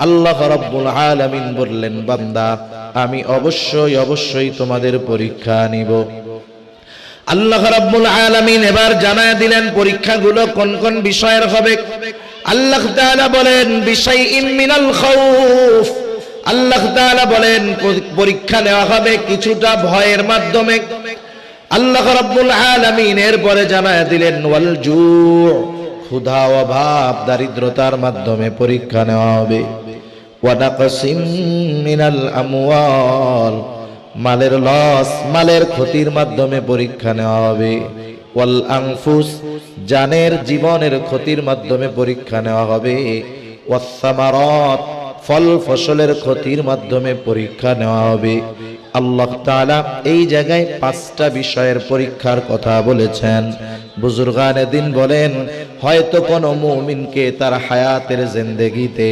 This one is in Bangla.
আল্লাহ রাব্বুল আলামিন বললেন, বান্দা আমি অবশ্যই অবশ্যই তোমাদের পরীক্ষা নিব। আল্লাহ রাব্বুল আলামিন এবার জানায় দিলেন পরীক্ষাগুলো কোন কোন বিষয়ের হবে। আল্লাহ তাআলা বলেন বিশাইইম মিনাল খাউফ, আল্লাহ তাআলা বলেন পরীক্ষা নেওয়া হবে কিছুটা ভয়ের মাধ্যমে। আল্লাহ রাব্বুল আলামিন এরপরে জানায় দিলেন ওয়াল জু', ক্ষুধা অভাব দারিদ্রতার মাধ্যমে পরীক্ষা নেওয়া হবে। ওয়া নাকসিম মিনাল আমওয়াল, মালের লস মালের ক্ষতির মাধ্যমে পরীক্ষা নেওয়া হবে। ওয়াল আনফুস, জানের জীবনের ক্ষতির মাধ্যমে পরীক্ষা নেওয়া হবে। ওয়াস সামারাত, ফল ফসলের ক্ষতির মাধ্যমে পরীক্ষা নেওয়া হবে। আল্লাহ তাআলা এই জায়গায় 5টা বিষয়ের পরীক্ষার কথা বলেছেন। বুজুর্গানে দিন বলেন, হয়তো কোনো মুমিনকে তার হায়াতের জিন্দেগিতে